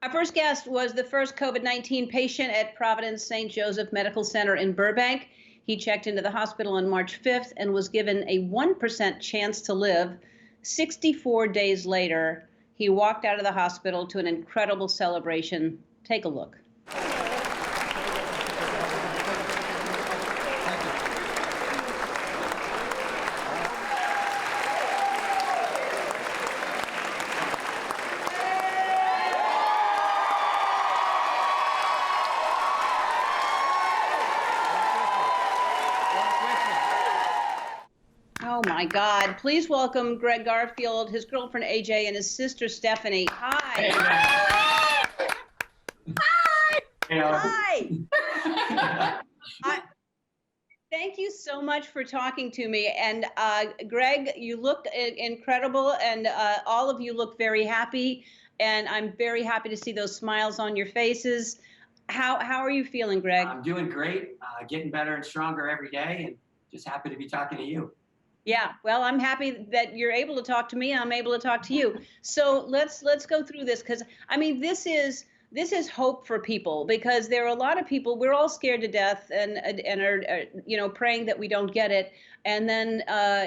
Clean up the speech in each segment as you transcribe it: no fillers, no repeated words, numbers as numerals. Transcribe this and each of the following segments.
Our first guest was the first COVID-19 patient at Providence St. Joseph Medical Center in Burbank. He checked into the hospital on March 5th and was given a 1% chance to live. 64 days later, he walked out of the hospital to an incredible celebration. Take a look. Oh my God. Please welcome Greg Garfield, his girlfriend AJ, and his sister Stephanie. Hi. Hi. Hi. Thank you so much for talking to me. And Greg, you look incredible, and all of you look very happy. And I'm very happy to see those smiles on your faces. How are you feeling, Greg? I'm doing great, getting better and stronger every day, and just happy to be talking to you. Yeah, well, I'm happy that you're able to talk to me and I'm able to talk to you. So let's go through this, because I mean, this is hope for people, because there are a lot of people, we're all scared to death and are praying that we don't get it. And then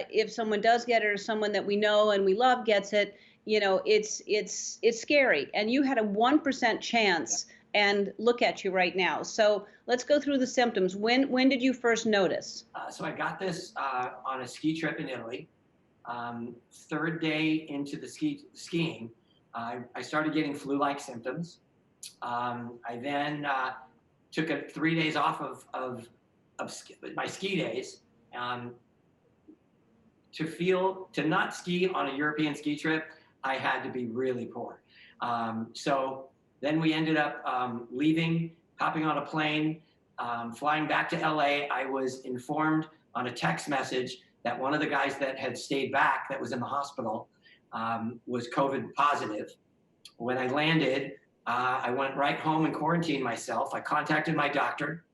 if someone does get it, or someone that we know and we love gets it, it's scary. And you had a 1% chance. And look at you right now. So let's go through the symptoms. When did you first notice? So I got this on a ski trip in Italy. Third day into the skiing, I started getting flu-like symptoms. I then took 3 days off of my ski days to not ski on a European ski trip. I had to be really poor. So then we ended up leaving, hopping on a plane, flying back to LA. I was informed on a text message that one of the guys that had stayed back, that was in the hospital, was COVID positive. When I landed, I went right home and quarantined myself. I contacted my doctor,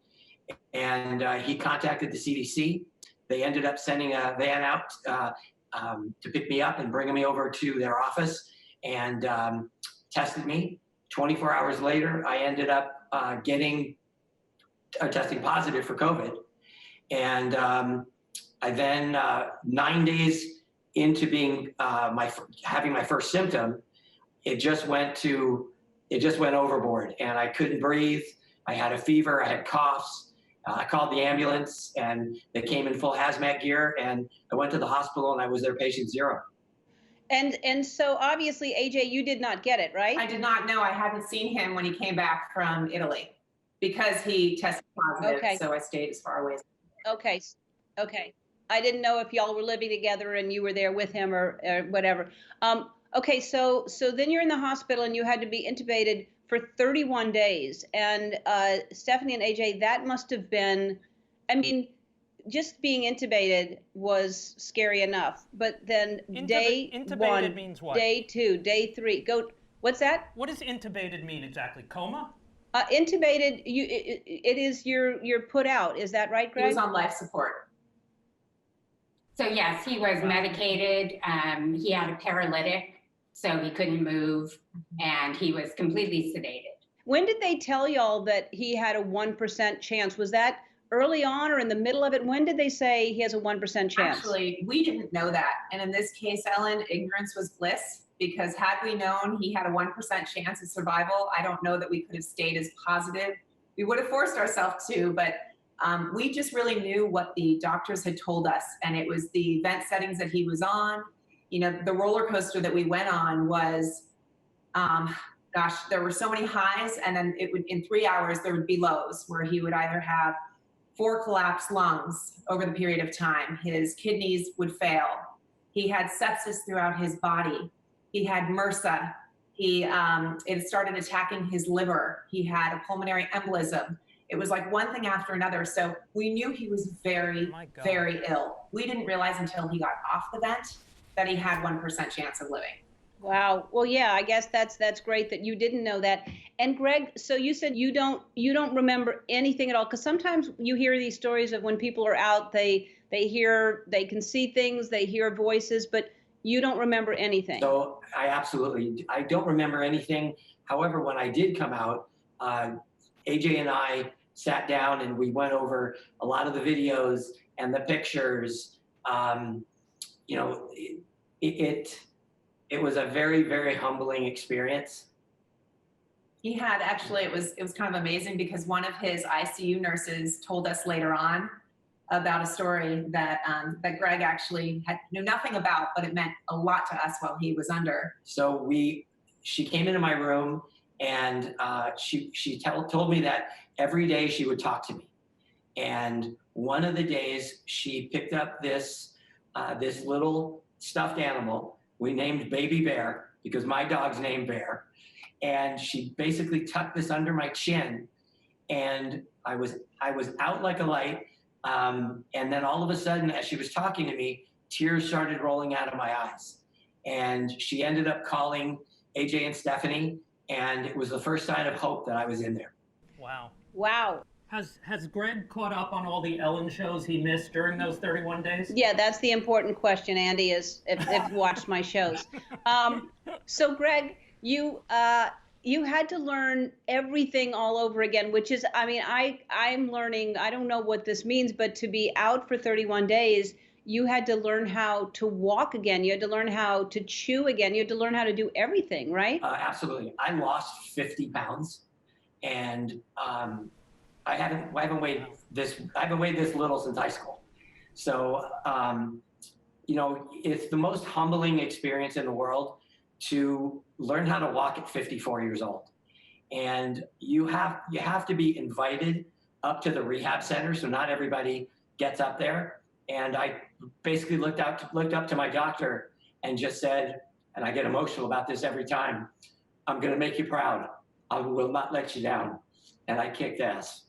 and he contacted the CDC. They ended up sending a van out to pick me up and bringing me over to their office and tested me. 24 hours later, I ended up testing positive for COVID. And I then, 9 days into being having my first symptom, it just went overboard, and I couldn't breathe. I had a fever, I had coughs. I called the ambulance, and they came in full hazmat gear, and I went to the hospital, and I was their patient zero. And so obviously, AJ, you did not get it, right? I did not know. I hadn't seen him when he came back from Italy because he tested positive. Okay. So I stayed as far away. Okay. I didn't know if y'all were living together and you were there with him or whatever. Okay, so then you're in the hospital and you had to be intubated for 31 days. And Stephanie and AJ, that must have been, I mean, just being intubated was scary enough, but then day one, means what? Day two, day three, what's that? What does intubated mean exactly? Coma? Intubated, it is you're put out. Is that right, Greg? He was on life support. So yes, he was medicated. He had a paralytic, so he couldn't move, and he was completely sedated. When did they tell y'all that he had a 1% chance? Was that early on or in the middle of it? When did they say he has a 1% chance? Actually, we didn't know that. And in this case, Ellen, ignorance was bliss, because had we known he had a 1% chance of survival, I don't know that we could have stayed as positive. We would have forced ourselves to, but we just really knew what the doctors had told us. And it was the vent settings that he was on. You know, the roller coaster that we went on was, gosh, there were so many highs, and then it would, in 3 hours, there would be lows where he would either have 4 collapsed lungs over the period of time. His kidneys would fail. He had sepsis throughout his body. He had MRSA. It started attacking his liver. He had a pulmonary embolism. It was like one thing after another. So we knew he was very, very ill. We didn't realize until he got off the vent that he had 1% chance of living. Wow. Well, yeah, I guess that's great that you didn't know that. And Greg, so you said you don't remember anything at all, because sometimes you hear these stories of when people are out, they can see things, they hear voices, but You don't remember anything. So I don't remember anything. However, when I did come out, AJ and I sat down and we went over a lot of the videos and the pictures. You know, it was a very, very humbling experience. He had actually, it was kind of amazing because one of his ICU nurses told us later on about a story that that Greg actually knew nothing about, but it meant a lot to us while he was under. So she came into my room and she told me that every day she would talk to me. And one of the days she picked up this little stuffed animal we named Baby Bear because my dog's named Bear. And she basically tucked this under my chin, and I was out like a light. And then all of a sudden, as she was talking to me, tears started rolling out of my eyes. And she ended up calling AJ and Stephanie, and it was the first sign of hope that I was in there. Wow. Wow. Has Greg caught up on all the Ellen shows he missed during those 31 days? Yeah, that's the important question, Andy, is if you watched my shows. So Greg, you had to learn everything all over again, which is, I mean, I'm learning, I don't know what this means, but to be out for 31 days, you had to learn how to walk again. You had to learn how to chew again. You had to learn how to do everything, right? Absolutely. I lost 50 pounds, and I haven't weighed this little since high school. So, you know, it's the most humbling experience in the world to learn how to walk at 54 years old. And you have to be invited up to the rehab center, so not everybody gets up there. And I basically looked up to my doctor and just said, and I get emotional about this every time, I'm gonna make you proud. I will not let you down. And I kicked ass.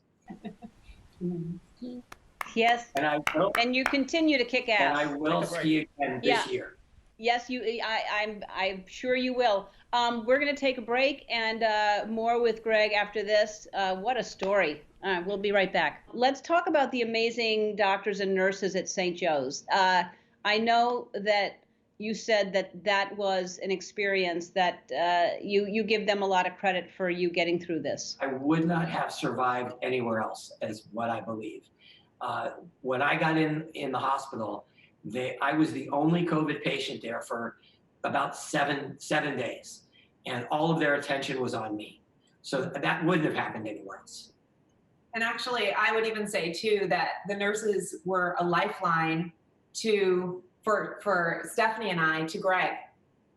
Yes. And I will, and you continue to kick ass. and I will ski again this year. Yes, I'm sure you will. We're going to take a break and more with Greg after this. What a story. We'll be right back. Let's talk about the amazing doctors and nurses at St. Joe's. I know that you said that was an experience that you give them a lot of credit for you getting through this. I would not have survived anywhere else, is what I believe. When I got in the hospital, I was the only COVID patient there for about seven days, and all of their attention was on me. So that wouldn't have happened anywhere else. And actually, I would even say too that the nurses were a lifeline for Stephanie and I to Greg,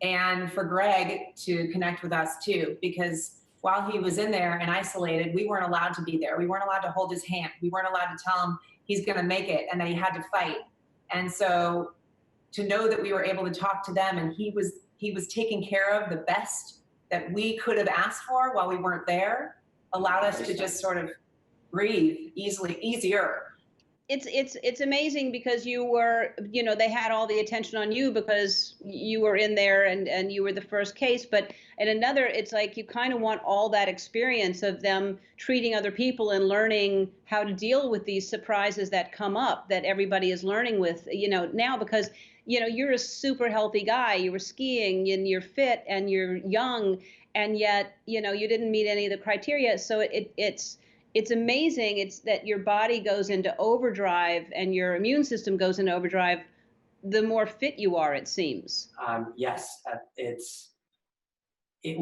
and for Greg to connect with us too, because while he was in there and isolated, we weren't allowed to be there. We weren't allowed to hold his hand. We weren't allowed to tell him he's going to make it and that he had to fight. And so to know that we were able to talk to them and he was taken care of the best that we could have asked for while we weren't there allowed us to just sort of breathe easier. It's amazing because you were, you know, they had all the attention on you because you were in there and you were the first case. But at another, it's like you kind of want all that experience of them treating other people and learning how to deal with these surprises that come up that everybody is learning with, you know, now, because, you know, you're a super healthy guy. You were skiing and you're fit and you're young, and yet, you know, you didn't meet any of the criteria. So it's amazing. It's that your body goes into overdrive and your immune system goes into overdrive the more fit you are, it seems. Yes, it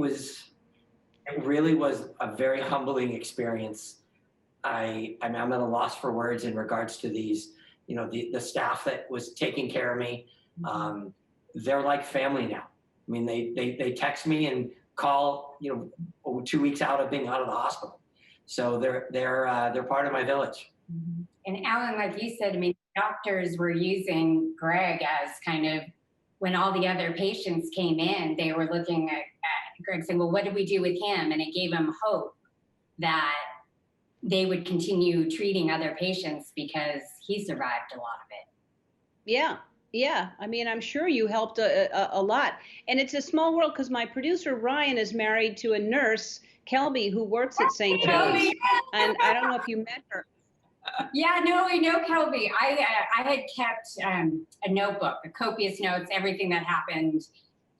really was a very humbling experience. I'm at a loss for words in regards to these, you know, the staff that was taking care of me. They're like family now. I mean, they text me and call, you know, 2 weeks out of being out of the hospital. So they're part of my village. And Alan, like you said, I mean, doctors were using Greg as kind of, when all the other patients came in, they were looking at Greg saying, well, what do we do with him? And it gave them hope that they would continue treating other patients because he survived a lot of it. Yeah. Yeah, I mean, I'm sure you helped a lot. And it's a small world because my producer, Ryan, is married to a nurse, Kelby, who works at St. Joe's. And I don't know if you met her. Yeah, no, I know, Kelby. I had kept a notebook, copious notes, everything that happened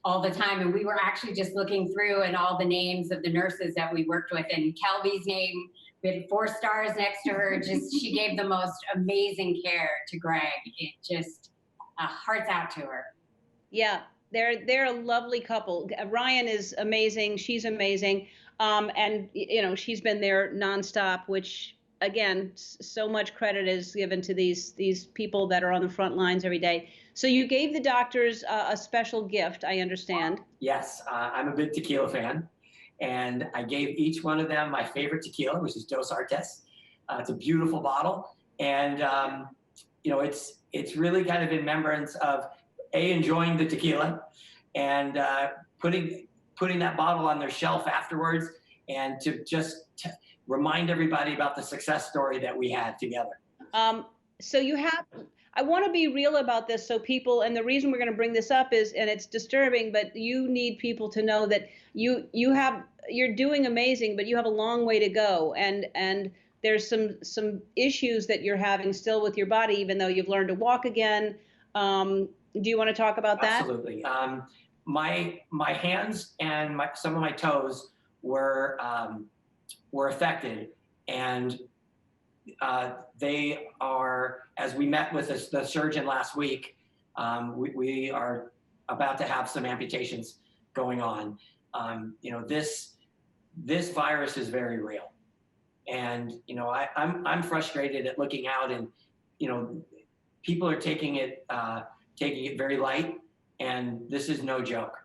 all the time. And we were actually just looking through and all the names of the nurses that we worked with, and Kelby's name, we had 4 stars next to her. Just, she gave the most amazing care to Greg. It just, hearts out to her. Yeah, they're a lovely couple. Ryan is amazing. She's amazing. And you know, she's been there nonstop, which again, so much credit is given to these people that are on the front lines every day. So you gave the doctors a special gift, I understand. Yes, I'm a big tequila fan, and I gave each one of them my favorite tequila, which is Dos Artes. It's a beautiful bottle, and you know, it's really kind of in remembrance of enjoying the tequila, and putting that bottle on their shelf afterwards, and to just remind everybody about the success story that we had together. So you have, I want to be real about this so people, and the reason we're going to bring this up is, and it's disturbing, but you need people to know that you're doing amazing, but you have a long way to go. And there's some issues that you're having still with your body, even though you've learned to walk again. Do you want to talk about that? Absolutely. My hands and some of my toes were affected, and they are, as we met with the surgeon last week, we are about to have some amputations going on. You know, this virus is very real, and you know, I'm frustrated at looking out, and you know, people are taking it very light, and this is no joke.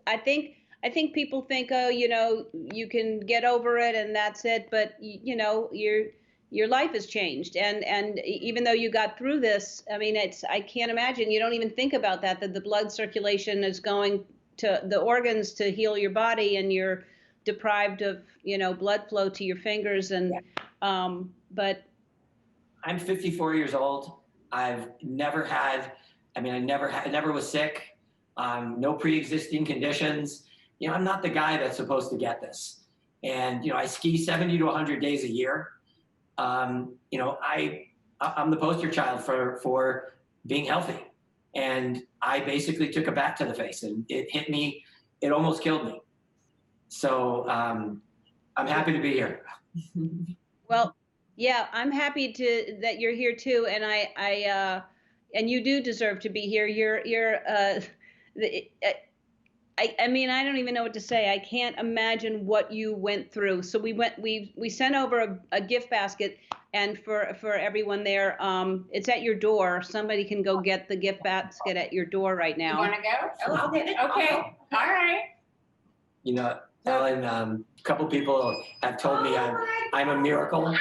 I think people think, oh, you know, you can get over it and that's it, but you know, your life has changed, and even though you got through this, I mean, I can't imagine, you don't even think about that the blood circulation is going to the organs to heal your body, and you're deprived of, you know, blood flow to your fingers, and but I'm 54 years old. I've never had, I never was sick. No pre-existing conditions. You know, I'm not the guy that's supposed to get this. And, you know, I ski 70 to 100 days a year. You know, I'm the poster child for being healthy. And I basically took a bat to the face, and it hit me. It almost killed me. So I'm happy to be here. well, yeah, I'm happy that you're here too, and and you do deserve to be here. I mean, I don't even know what to say. I can't imagine what you went through. So we sent over a gift basket, and for everyone there, it's at your door. Somebody can go get the gift basket at your door right now. You want to go? Oh, I'll get it. Okay. All right. You know, Ellen, a couple people have told me I'm a miracle, and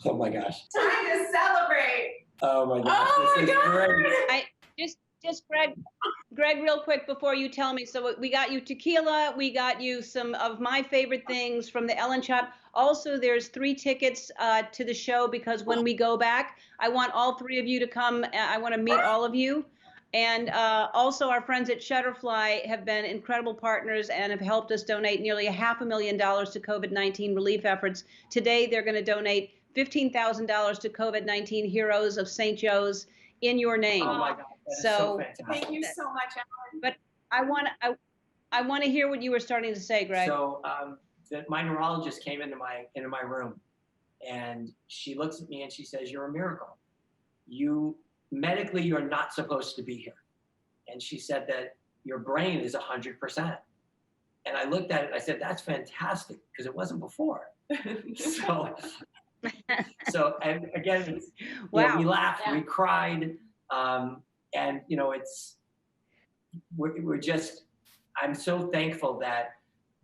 oh my gosh. Time to celebrate. Oh my gosh, this is great. Just Greg, real quick before you tell me. So we got you tequila. We got you some of my favorite things from the Ellen shop. Also, there's 3 tickets to the show, because when we go back, I want all 3 of you to come. I want to meet all of you. And also, our friends at Shutterfly have been incredible partners and have helped us donate nearly $500,000 to COVID-19 relief efforts. Today, they're going to donate $15,000 to COVID-19 Heroes of St. Joe's in your name. Oh my God. So Thank you so much, Ellen. But I want to hear what you were starting to say, Greg. So my neurologist came into my room, and she looks at me and she says, "You're a miracle. Medically, you're not supposed to be here." And she said that your brain is 100%. And I looked at it, I said, "That's fantastic," because it wasn't before. So and again, wow. You know, we laughed, we cried, and you know, we're just, I'm so thankful that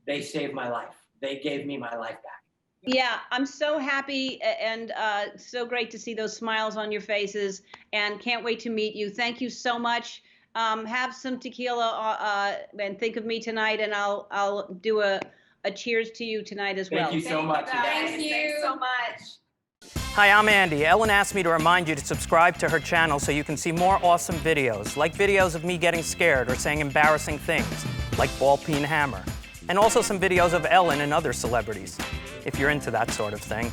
they saved my life. They gave me my life back. Yeah, I'm so happy, and so great to see those smiles on your faces, and can't wait to meet you. Thank you so much. Have some tequila and think of me tonight, and I'll do a cheers to you tonight as well. Thank you so much. Thank you. Thanks so much. Hi, I'm Andy. Ellen asked me to remind you to subscribe to her channel so you can see more awesome videos, like videos of me getting scared or saying embarrassing things, like ball peen hammer, and also some videos of Ellen and other celebrities, if you're into that sort of thing.